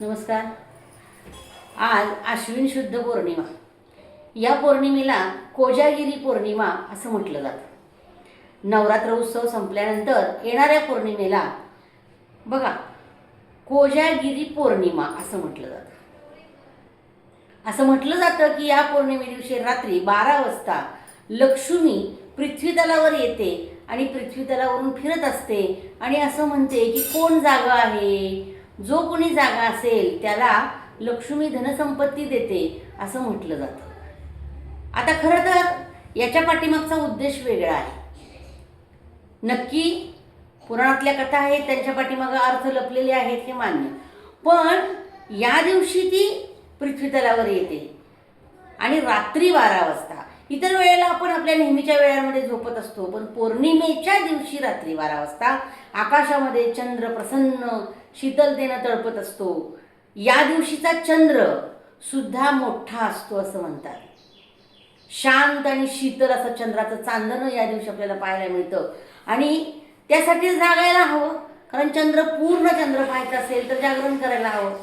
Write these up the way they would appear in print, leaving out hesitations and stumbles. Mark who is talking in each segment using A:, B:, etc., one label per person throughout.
A: नमस्कार. आज आश्विन शुद्ध पौर्णिमा. या पौर्णिमेला कोजागिरी पौर्णिमा असं म्हटलं जातं. नवरात्र उत्सव संपल्यानंतर येणाऱ्या पौर्णिमेला बघा कोजागिरी पौर्णिमा असं म्हटलं जातं. असं म्हटलं जातं की या पौर्णिमे दिवशी रात्री 12 वाजता लक्ष्मी पृथ्वीतलावर येते आणि पृथ्वीतलावरून फिरत असते आणि असं म्हणते की कोण जागा आहे, जो कोणी जागा असेल त्याला लक्ष्मी धनसंपत्ती देते असं म्हटलं जातं. आता खरं तर याच्या पाठीमागचा उद्देश वेगळा आहे. नक्की पुराणातल्या कथा आहेत, त्यांच्या पाठीमागं अर्थ लपलेले आहेत हे मान्य, पण या दिवशी ती पृथ्वीतलावर येते आणि रात्री 12 वाजता. इतर वेळेला आपण आपल्या नेहमीच्या वेळांमध्ये झोपत असतो, पण पौर्णिमेच्या दिवशी रात्री 12 वाजता आकाशामध्ये चंद्र प्रसन्न शीतलतेनं तळपत असतो. या दिवशीचा चंद्र सुद्धा मोठा असतो असं म्हणतात. शांत आणि शीतल असं चंद्राचं चांदणं या दिवशी आपल्याला पाहायला मिळतं आणि त्यासाठी जागायला हवं, कारण पूर्ण चंद्र पाहायचा असेल तर जागरण करायला हवं.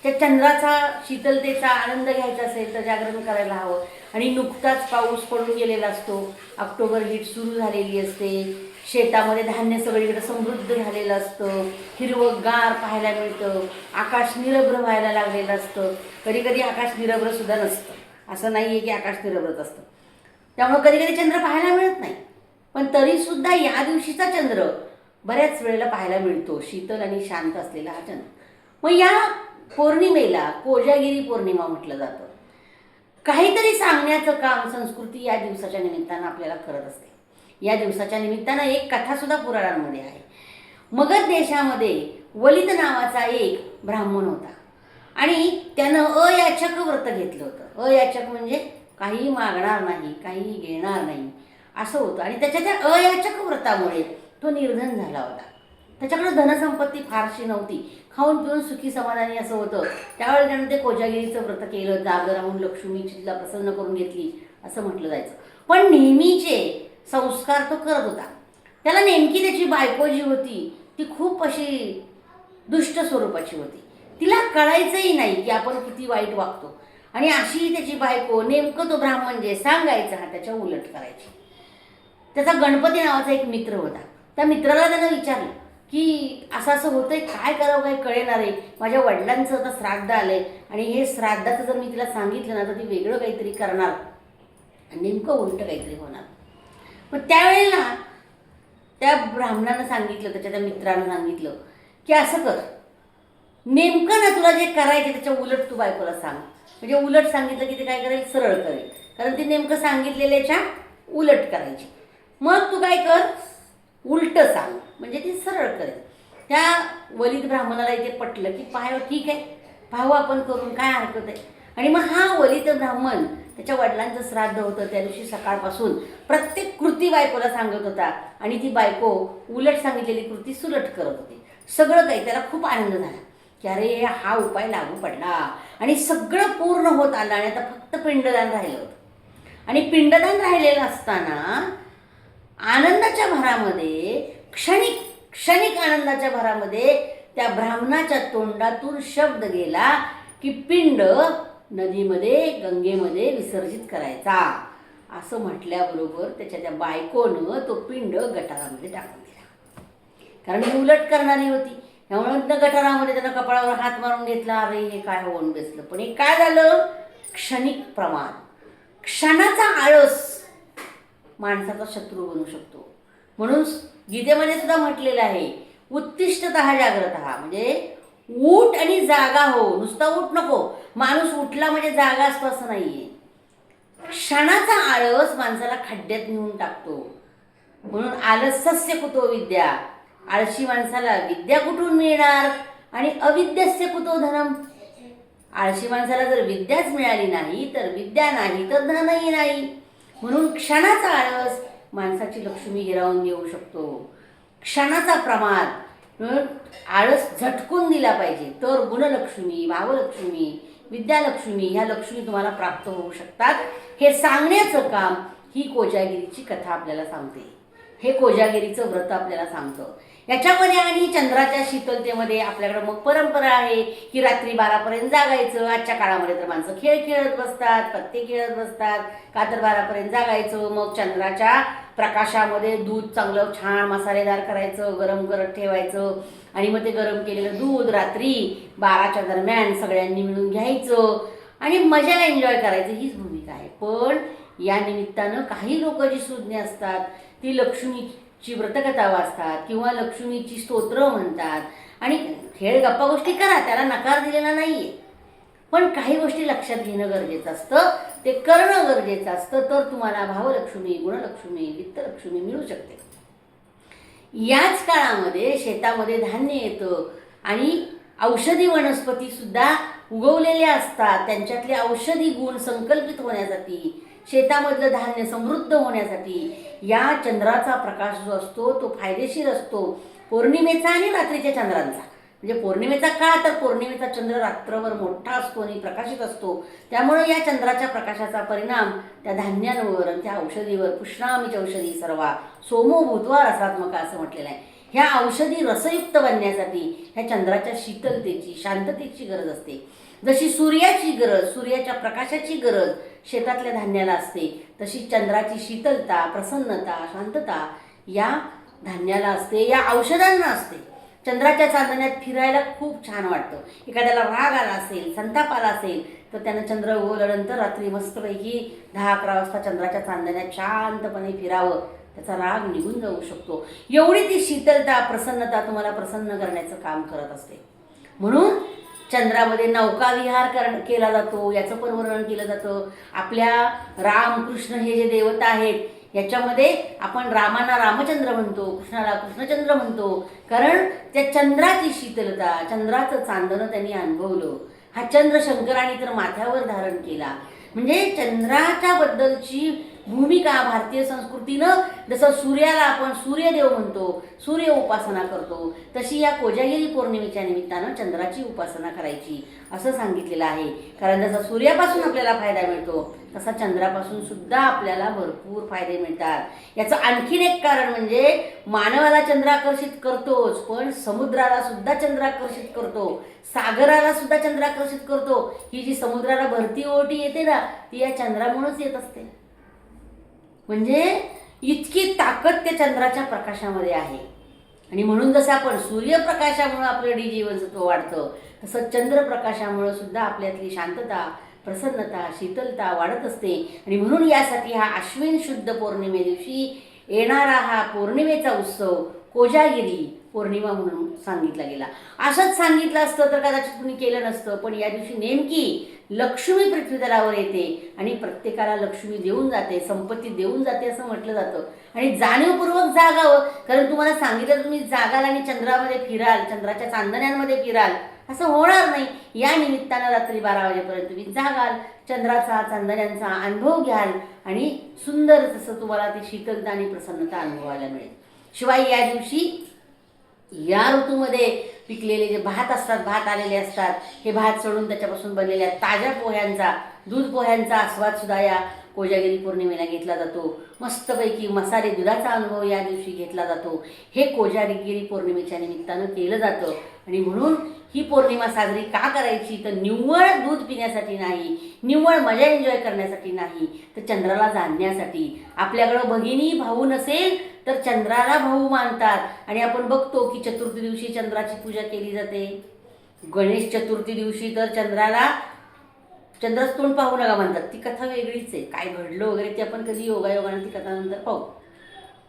A: त्या चंद्राचा शीतलतेचा आनंद घ्यायचा असेल तर जागरण करायला हवं. आणि नुकताच पाऊस पडून गेलेला असतो, ऑक्टोबर हीट सुरू झालेली असते, शेतामध्ये धान्य सगळीकडे समृद्ध झालेलं असतं, हिरवंगार पाहायला मिळतं, आकाश निरभ्र व्हायला लागलेलं असतं. कधी कधी आकाश निरभ्र सुद्धा नसतं, असं नाही आहे की आकाश निरभ्रच असतं. त्यामुळे कधी कधी चंद्र पाहायला मिळत नाही, पण तरीसुद्धा या दिवशीचा चंद्र बऱ्याच वेळेला पाहायला मिळतो, शीतल आणि शांत असलेला हा चंद्र. मग या पौर्णिमेला कोजागिरी पौर्णिमा म्हटलं जातं. काहीतरी सांगण्याचं काम संस्कृती या दिवसाच्या निमित्तानं आपल्याला करत असते. या दिवसाच्या निमित्तानं एक कथासुद्धा पुराणांमध्ये आहे. मगध देशामध्ये वलित नावाचा एक ब्राह्मण होता आणि त्यानं अयाचक व्रत घेतलं होतं. अयाचक म्हणजे काही मागणार नाही, काही घेणार नाही असं होतं. आणि त्याच्या त्या अयाचक व्रतामुळे तो निर्धन झाला होता. त्याच्याकडे धनसंपत्ती फारशी नव्हती, खाऊन पिऊन सुखी समाधानी असं होतं. त्यावेळी त्यानं ते कोजागिरीचं व्रत केलं, जागर राहून लक्ष्मी चित्ला प्रसन्न करून घेतली असं म्हटलं जायचं. पण नेहमीचे संस्कार तो करत होता. त्याला नेमकी त्याची बायको जी होती ती खूप अशी दुष्ट स्वरूपाची होती. तिला कळायचंही नाही की आपण किती वाईट वागतो आणि अशी त्याची बायको नेमकं तो ब्राह्मण जे सांगायचा हा त्याच्या उलट करायची. त्याचा गणपती नावाचा एक मित्र होता. त्या मित्राला त्यानं विचारलं की असं असं होतंय, काय करावं काय कळेना रे, माझ्या वडिलांचं आता श्राद्ध आलंय आणि हे श्राद्धाचं जर मी तिला सांगितलं ना तर ती वेगळं काहीतरी करणार आणि नेमकं उलट काहीतरी होणार. मग त्यावेळेला त्या ब्राह्मणानं सांगितलं, त्याच्या त्या मित्रानं सांगितलं की असं कर, नेमकं ना तुला जे करायचे त्याच्या उलट तू बायकोला सांग. म्हणजे उलट सांगितलं की ते काय करेल, सरळ करेल, कारण ते नेमकं सांगितलेल्याच्या उलट करायची. मग तू काय कर, उलट सांग म्हणजे ती सरळ करेल. त्या वलित ब्राह्मणाला इथे पटलं की पाहावं, ठीक आहे पाहू आपण करून, काय हरकत आहे. आणि मग हा वलित ब्राह्मण त्याच्या वडिलांचं श्राद्ध होतं त्या दिवशी सकाळपासून प्रत्येक कृती बायकोला सांगत होता आणि ती बायको उलट सांगितलेली कृती सुलट करत होती. सगळं काही त्याला खूप आनंद झाला की अरे हा उपाय लागू पडला आणि सगळं पूर्ण होत आलं आणि आता फक्त पिंडदान राहिलं होतं. आणि पिंडदान राहिलेलं असताना आनंदाच्या भरामध्ये क्षणिक आनंदाच्या भरामध्ये त्या ब्राह्मणाच्या तोंडातून शब्द गेला की पिंड नदीमध्ये गंगेमध्ये विसर्जित करायचा. असं म्हटल्याबरोबर त्याच्या त्या बायकोनं तो पिंड गटारामध्ये टाकून दिला, कारण ही उलट करणारी होती. त्यामुळे गटारामध्ये त्यानं कपाळावर हात मारून घेतला, अरे हे काय होऊन बसलं. पण हे काय झालं, क्षणिक प्रमाद, क्षणाचा आळस माणसाचा शत्रू बनू शकतो. म्हणून गीतेमध्ये सुद्धा म्हटलेलं आहे, उत्तिष्ठतः जाग्रतः, म्हणजे उठ आणि जागा हो. नुसता उठ नको, माणूस उठला म्हणजे जागा असतो असं नाहीये. क्षणाचा आळस माणसाला खड्ड्यात नेऊन टाकतो. म्हणून आलस्यस्य कुतो विद्या, आळशी माणसाला विद्या कुठून मिळणार आणि अविद्यस्य कुतो धनम. आळशी माणसाला जर विद्याच मिळाली नाही तर विद्या नाही तर धनही नाही. म्हणून क्षणाचा आळस माणसाची लक्ष्मी हिरावून घेऊ शकतो. क्षणाचा प्रमाद, आळस झटकून दिला पाहिजे तर गुणलक्ष्मी, भावलक्ष्मी, विद्यालक्ष्मी ह्या लक्ष्मी तुम्हाला प्राप्त होऊ शकतात. हे सांगण्याचं काम ही कोजागिरीची कथा आपल्याला सांगते, हे कोजागिरीचं व्रत आपल्याला सांगतं. याच्यामध्ये आणि चंद्राच्या शीतलतेमध्ये आपल्याकडे मग परंपरा आहे की रात्री 12पर्यंत जागायचं. आजच्या काळामध्ये तर माणसं खेळ खेळत बसतात, पत्ते खेळत बसतात, का तर 12पर्यंत जागायचं. मग चंद्राच्या प्रकाशामध्ये दूध चांगलं छान मसालेदार करायचं, गरम करत ठेवायचं आणि मग ते गरम केलेलं दूध रात्री 12च्या दरम्यान सगळ्यांनी मिळून घ्यायचं आणि मजा एन्जॉय करायचं. हीच भूमिका आहे. पण या निमित्तानं काही लोक जी सुज्ञ असतात ती लक्ष्मीची व्रतकथा वाचतात किंवा लक्ष्मीची स्तोत्र म्हणतात आणि खेळ गप्पा गोष्टी करा, त्याला नकार दिलेला नाहीये. पण काही गोष्टी लक्षात घेणं गरजेचं असतं, ते करणं गरजेचं असतं, तर तुम्हाला भावलक्ष्मी, गुणलक्ष्मी, वित्तलक्ष्मी मिळू शकते. याच काळामध्ये शेतामध्ये धान्य येतं आणि औषधी वनस्पती सुद्धा उगवलेल्या असतात. त्यांच्यातले औषधी गुण संकल्पित होण्यासाठी, शेतामधलं धान्य समृद्ध होण्यासाठी या चंद्राचा प्रकाश जो असतो तो फायदेशीर असतो. पौर्णिमेचा आणि रात्रीच्या चंद्रांचा, म्हणजे पौर्णिमेचा काळ तर पौर्णिमेचा चंद्र रात्रभर मोठा असतो आणि प्रकाशित असतो. त्यामुळे या चंद्राच्या प्रकाशाचा परिणाम त्या धान्यांवर आणि त्या औषधीवर, पुष्णामीच औषधी सर्वा सोमो भूत्वा रसात्मका असं म्हटलेलं आहे. ह्या औषधी रसयुक्त बनण्यासाठी ह्या चंद्राच्या शीतलतेची, शांततेची गरज असते. जशी सूर्याची गरज, सूर्याच्या प्रकाशाची गरज शेतातल्या धान्याला असते, तशी चंद्राची शीतलता, प्रसन्नता, शांतता या धान्याला असते, या औषधांना असते. चंद्राच्या चांदण्यात फिरायला खूप छान वाटतं. एखाद्याला राग आला असेल, संताप आला असेल तर त्यानं चंद्र उगवल्यानंतर रात्री मस्तपैकी 10-11 वाजता चंद्राच्या चांदण्यात शांतपणे फिरावं, त्याचा राग निघून जाऊ शकतो. एवढी ती शीतलता, प्रसन्नता तुम्हाला प्रसन्न करण्याचं काम करत असते. म्हणून चंद्रामध्ये नौकाविहार केला जातो, याचं पण वर्णन केलं जातं. आपल्या रामकृष्ण हे जे देवता आहेत याच्यामध्ये आपण रामाला रामचंद्र म्हणतो, कृष्णाला कृष्णचंद्र म्हणतो, कारण त्या चंद्राची शीतलता, चंद्राचं चांदणं त्यांनी अनुभवलं. हा चंद्र शंकराने तर माथ्यावर धारण केला. म्हणजे चंद्राच्या बद्दलची भूमिका भारतीय संस्कृतीनं, जसं सूर्याला आपण सूर्यदेव म्हणतो, सूर्य उपासना करतो, तशी या कोजागिरी पौर्णिमेच्या निमित्तानं चंद्राची उपासना करायची असं सांगितलेलं आहे. कारण जसा सूर्यापासून आपल्याला फायदा मिळतो तसा चंद्रापासून सुद्धा आपल्याला भरपूर फायदे मिळतात. याचं आणखीन एक कारण म्हणजे मानवाला चंद्र आकर्षित करतोच, पण समुद्राला सुद्धा चंद्र आकर्षित करतो, सागराला सुद्धा चंद्र आकर्षित करतो. ही जी समुद्राला भरती ओटी येते ना, ती या चंद्रामुळेच येत असते. म्हणजे इतकी ताकद त्या चंद्राच्या प्रकाशामध्ये आहे. आणि म्हणून जसं आपण सूर्यप्रकाशामुळे आपलं जीवनसत्व वाढतं, तसं चंद्रप्रकाशामुळे सुद्धा आपल्यातली शांतता, प्रसन्नता, शीतलता वाढत असते. आणि म्हणून यासाठी हा आश्विन शुद्ध पौर्णिमे दिवशी येणारा हा पौर्णिमेचा उत्सव कोजागिरी पौर्णिमा म्हणून सांगितला गेला. असंच सांगितलं असतं तर कदाचित कुणी केलं नसतं. पण या दिवशी नेमकी लक्ष्मी पृथ्वीतलावर येते आणि प्रत्येकाला लक्ष्मी देऊन जाते, संपत्ती देऊन जाते असं म्हटलं जातं. आणि जाणीवपूर्वक जागावं, कारण तुम्हाला सांगितलं तुम्ही जागाल आणि चंद्रामध्ये फिराल, चंद्राच्या चांदण्यांमध्ये फिराल, असं होणार नाही. या निमित्तानं रात्री 12 वाजेपर्यंत तुम्ही जागाल, चंद्राचा, चांदण्यांचा अनुभव घ्याल आणि सुंदर तसं तुम्हाला ती शीतलता आणि प्रसन्नता अनुभवायला मिळेल. शिवाय या दिवशी या ऋतूमध्ये पिकलेले जे भात असतात, भात आलेले असतात, हे भात सोडून त्याच्यापासून बनलेल्या ताज्या पोह्यांचा, दूध पोह्यांचा आस्वाद सुद्धा या कोजागिरी पौर्णिमेला घेतला जातो. मस्तपैकी मसाले दुधाचा अनुभव या दिवशी घेतला जातो. हे कोजागिरी पौर्णिमेच्या निमित्तानं केलं जातं. आणि म्हणून ही पौर्णिमा साजरी का करायची, तर निव्वळ दूध पिण्यासाठी नाही, निव्वळ मजा एन्जॉय करण्यासाठी नाही, तर चंद्राला जाणण्यासाठी. आपल्याकडं भगिनी भाऊ नसेल तर चंद्राला भाऊ मानतात. आणि आपण बघतो की चतुर्थी दिवशी चंद्राची पूजा केली जाते. गणेश चतुर्थी दिवशी तर चंद्राला चंद्राचं तोंड पाहू नका म्हणतात. ती कथा वेगळीच आहे, काय घडलं वगैरे ते आपण कधी योगायोगानं ती कथा नंतर पाहू.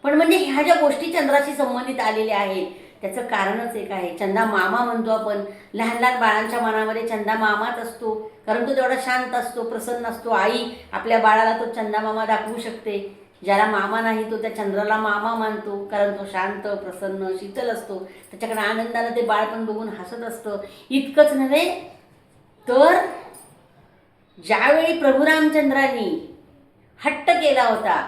A: पण म्हणजे ह्या ज्या गोष्टी चंद्राशी संबंधित आलेल्या आहेत त्याचं कारणच एक आहे. चंदा मामा म्हणतो आपण. लहान लहान बाळांच्या मनामध्ये चंदा मामाच असतो, कारण तो तेवढा शांत असतो, प्रसन्न असतो. आई आपल्या बाळाला तो चंदा मामा दाखवू शकते. ज्याला मामा नाही तो त्या चंद्राला मामा मानतो, कारण तो शांत, प्रसन्न, शीतल असतो. त्याच्याकडे आनंदानं ते बाळ पण बघून हसत असतं. इतकंच नव्हे तर ज्यावेळी प्रभू रामचंद्रांनी हट्ट केला होता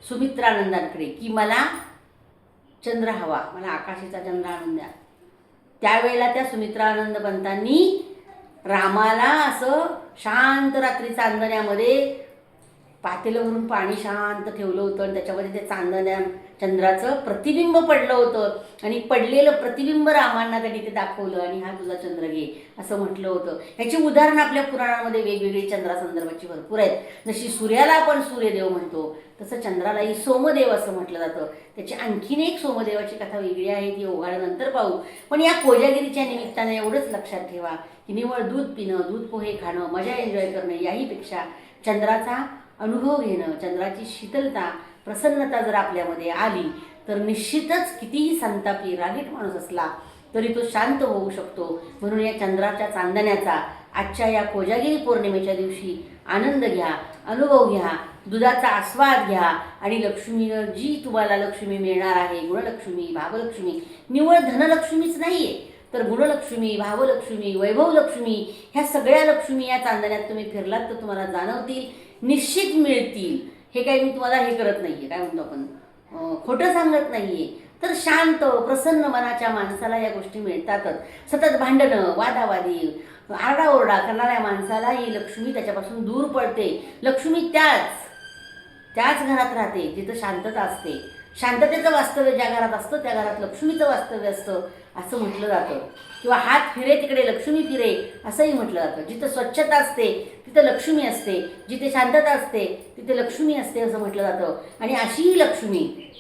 A: सुमित्रानंदांकडे की मला चंद्र हवा, मला आकाशाचा चंद्र आणून द्या, त्यावेळेला त्या सुमित्रानंद पंतांनी रामाला असं शांत रात्री चांदण्यामध्ये पातेलं भरून पाणी शांत ठेवलं होतं आणि त्याच्यामध्ये ते चंद्राचं प्रतिबिंब पडलं होतं आणि पडलेलं प्रतिबिंब रामांना त्यांनी ते दाखवलं आणि हा तुझा चंद्र घे असं म्हटलं होतं. ह्याची उदाहरणं आपल्या पुराणामध्ये वेगवेगळी चंद्रासंदर्भाची भरपूर आहेत. जशी सूर्याला आपण सूर्यदेव म्हणतो तसं चंद्रालाही सोमदेव असं म्हटलं जातं. त्याची आणखीन एक सोमदेवाची कथा वेगळी आहे, ती ओघाळ्यानंतर पाहू. पण या कोजागिरीच्या निमित्ताने एवढंच लक्षात ठेवा की निव्वळ दूध पिणं, दूध पोहे खाणं, मजा एन्जॉय करणं याहीपेक्षा चंद्राचा अनुभव घेणं, चंद्राची शीतलता, प्रसन्नता जर आपल्यामध्ये आली तर निश्चितच कितीही संतापी रागीट माणूस असला तरी तो शांत होऊ शकतो. म्हणून या चंद्राच्या चांदण्याचा आजच्या या कोजागिरी पौर्णिमेच्या दिवशी आनंद घ्या, अनुभव घ्या, दुधाचा आस्वाद घ्या आणि लक्ष्मीनं जी तुम्हाला लक्ष्मी मिळणार आहे, गुणलक्ष्मी, भावलक्ष्मी, निव्वळ धनलक्ष्मीच नाही आहे तर गुणलक्ष्मी, भावलक्ष्मी, वैभवलक्ष्मी ह्या सगळ्या लक्ष्मी या चांदण्यात तुम्ही फिरलात तर तुम्हाला जाणवतील, निश्चित मिळतील. हे काही मी तुम्हाला हे करत नाही आहे, काय म्हणतो आपण, खोटं सांगत नाही आहे. तर शांत प्रसन्न मनाच्या माणसाला या गोष्टी मिळतातच. सतत भांडणं, वादावादी, आरडाओरडा करणाऱ्या माणसाला ही लक्ष्मी त्याच्यापासून दूर पडते. लक्ष्मी त्याच घरात राहते जिथं शांतता असते. शांततेचं वास्तव्य ज्या घरात असतं त्या घरात लक्ष्मीचं वास्तव्य असतं असं म्हटलं जातं. किंवा हात फिरे तिकडे लक्ष्मी फिरे असंही म्हटलं जातं. जिथं स्वच्छता असते तिथं लक्ष्मी असते, जिथे शांतता असते तिथे लक्ष्मी असते असं म्हटलं जातं. आणि अशी ही लक्ष्मी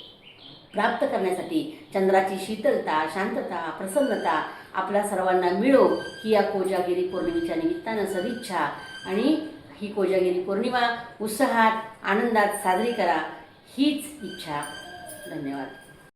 A: प्राप्त करण्यासाठी चंद्राची शीतलता, शांतता, प्रसन्नता आपल्या सर्वांना मिळो ही या कोजागिरी पौर्णिमेच्या निमित्तानं सदिच्छा. आणि ही कोजागिरी पौर्णिमा उत्साहात आनंदात साजरी करा हीच इच्छा. धन्यवाद.